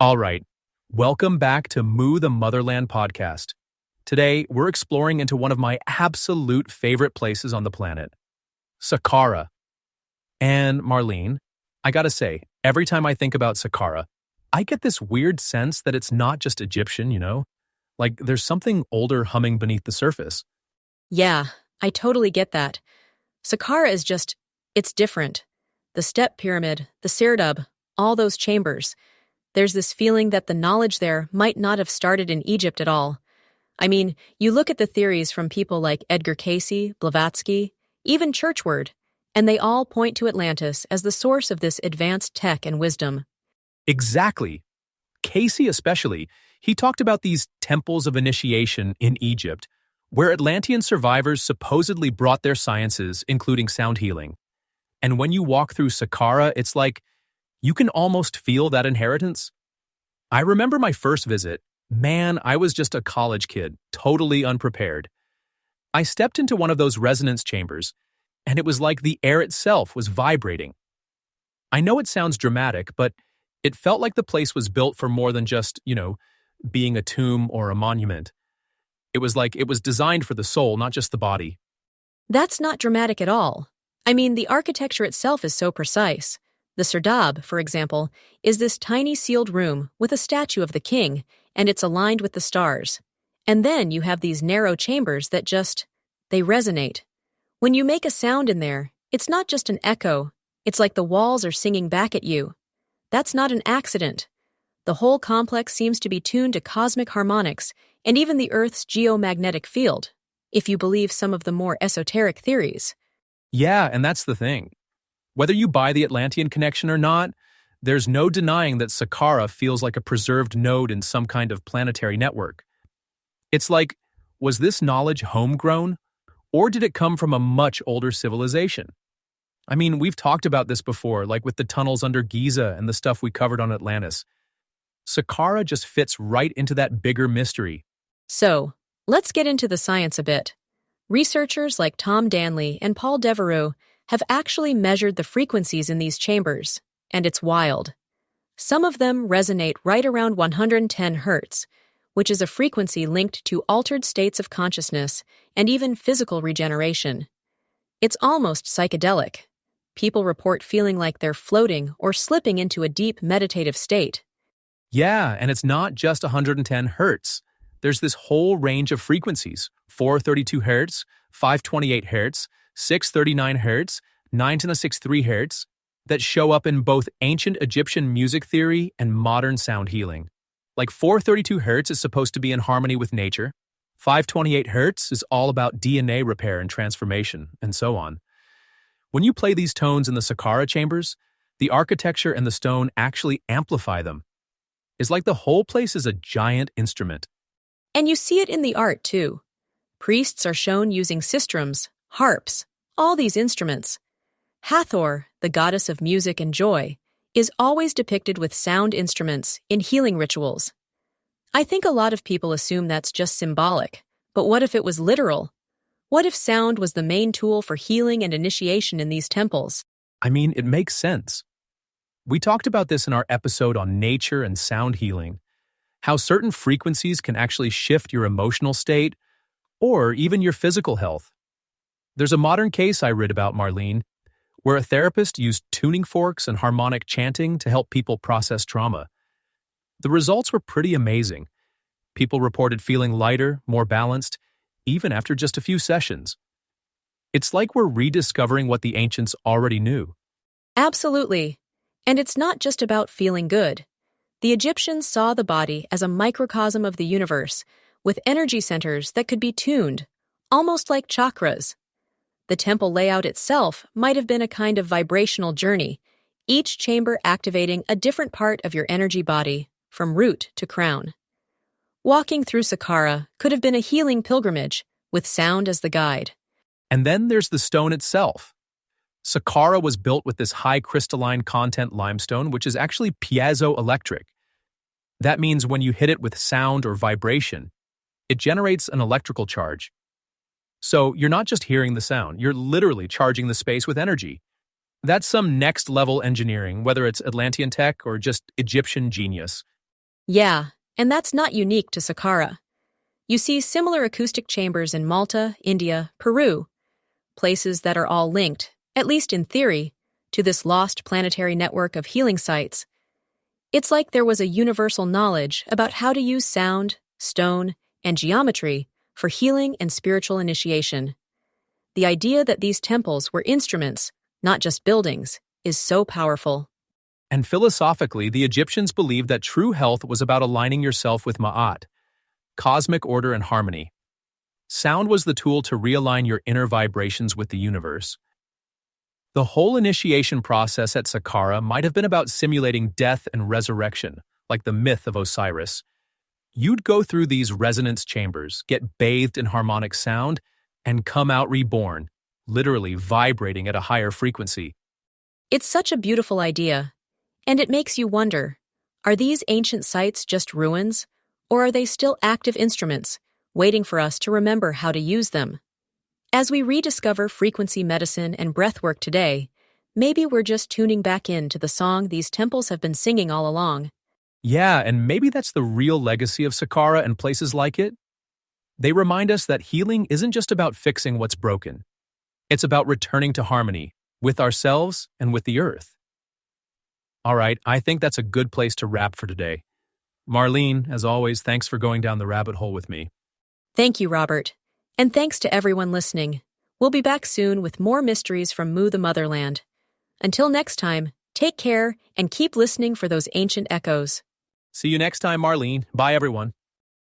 All right, welcome back to Moo the Motherland podcast. Today, we're exploring into one of my absolute favorite places on the planet, Saqqara. And Marlene, I gotta say, every time I think about Saqqara, I get this weird sense that it's not just Egyptian. Like there's something older humming beneath the surface. Yeah, I totally get that. Saqqara is it's different. The step pyramid, the Serdab, all those chambers. There's this feeling that the knowledge there might not have started in Egypt at all. I mean, you look at the theories from people like Edgar Cayce, Blavatsky, even Churchward, and they all point to Atlantis as the source of this advanced tech and wisdom. Exactly. Casey especially, he talked about these temples of initiation in Egypt, where Atlantean survivors supposedly brought their sciences, including sound healing. And when you walk through Saqqara, it's like you can almost feel that inheritance. I remember my first visit. Man, I was just a college kid, totally unprepared. I stepped into one of those resonance chambers, and it was like the air itself was vibrating. I know it sounds dramatic, but it felt like the place was built for more than just, being a tomb or a monument. It was like it was designed for the soul, not just the body. That's not dramatic at all. I mean, the architecture itself is so precise. The Serdab, for example, is this tiny sealed room with a statue of the king, and it's aligned with the stars. And then you have these narrow chambers that they resonate. When you make a sound in there, it's not just an echo, it's like the walls are singing back at you. That's not an accident. The whole complex seems to be tuned to cosmic harmonics and even the Earth's geomagnetic field, if you believe some of the more esoteric theories. Yeah, and that's the thing. Whether you buy the Atlantean connection or not, there's no denying that Saqqara feels like a preserved node in some kind of planetary network. It's like, was this knowledge homegrown, or did it come from a much older civilization? I mean, we've talked about this before, like with the tunnels under Giza and the stuff we covered on Atlantis. Saqqara just fits right into that bigger mystery. So, let's get into the science a bit. Researchers like Tom Danley and Paul Devereux have actually measured the frequencies in these chambers, and it's wild. Some of them resonate right around 110 Hz, which is a frequency linked to altered states of consciousness and even physical regeneration. It's almost psychedelic. People report feeling like they're floating or slipping into a deep meditative state. Yeah, and it's not just 110 Hz. There's this whole range of frequencies, 432 Hz, 528 Hz, 639 Hz, 9 to the 6 Hz, that show up in both ancient Egyptian music theory and modern sound healing. Like 432 Hz is supposed to be in harmony with nature, 528 Hz is all about DNA repair and transformation, and so on. When you play these tones in the Saqqara chambers, the architecture and the stone actually amplify them. It's like the whole place is a giant instrument. And you see it in the art, too. Priests are shown using sistrums, harps, all these instruments. Hathor, the goddess of music and joy, is always depicted with sound instruments in healing rituals. I think a lot of people assume that's just symbolic, but what if it was literal? What if sound was the main tool for healing and initiation in these temples? I mean, it makes sense. We talked about this in our episode on nature and sound healing, how certain frequencies can actually shift your emotional state or even your physical health. There's a modern case I read about, Marlene, where a therapist used tuning forks and harmonic chanting to help people process trauma. The results were pretty amazing. People reported feeling lighter, more balanced, even after just a few sessions. It's like we're rediscovering what the ancients already knew. Absolutely. And it's not just about feeling good. The Egyptians saw the body as a microcosm of the universe, with energy centers that could be tuned, almost like chakras. The temple layout itself might have been a kind of vibrational journey, each chamber activating a different part of your energy body, from root to crown. Walking through Saqqara could have been a healing pilgrimage, with sound as the guide. And then there's the stone itself. Saqqara was built with this high crystalline content limestone, which is actually piezoelectric. That means when you hit it with sound or vibration, it generates an electrical charge. So you're not just hearing the sound, you're literally charging the space with energy. That's some next-level engineering, whether it's Atlantean tech or just Egyptian genius. Yeah, and that's not unique to Saqqara. You see similar acoustic chambers in Malta, India, Peru, places that are all linked, at least in theory, to this lost planetary network of healing sites. It's like there was a universal knowledge about how to use sound, stone, and geometry for healing and spiritual initiation. The idea that these temples were instruments, not just buildings, is so powerful. And philosophically, the Egyptians believed that true health was about aligning yourself with Ma'at, cosmic order and harmony. Sound was the tool to realign your inner vibrations with the universe. The whole initiation process at Saqqara might have been about simulating death and resurrection, like the myth of Osiris. You'd go through these resonance chambers, get bathed in harmonic sound, and come out reborn, literally vibrating at a higher frequency. It's such a beautiful idea, and it makes you wonder, are these ancient sites just ruins, or are they still active instruments, waiting for us to remember how to use them? As we rediscover frequency medicine and breathwork today, maybe we're just tuning back in to the song these temples have been singing all along. Yeah, and maybe that's the real legacy of Saqqara and places like it. They remind us that healing isn't just about fixing what's broken. It's about returning to harmony with ourselves and with the earth. All right, I think that's a good place to wrap for today. Marlene, as always, thanks for going down the rabbit hole with me. Thank you, Robert. And thanks to everyone listening. We'll be back soon with more mysteries from Mu the Motherland. Until next time, take care and keep listening for those ancient echoes. See you next time, Marlene. Bye, everyone.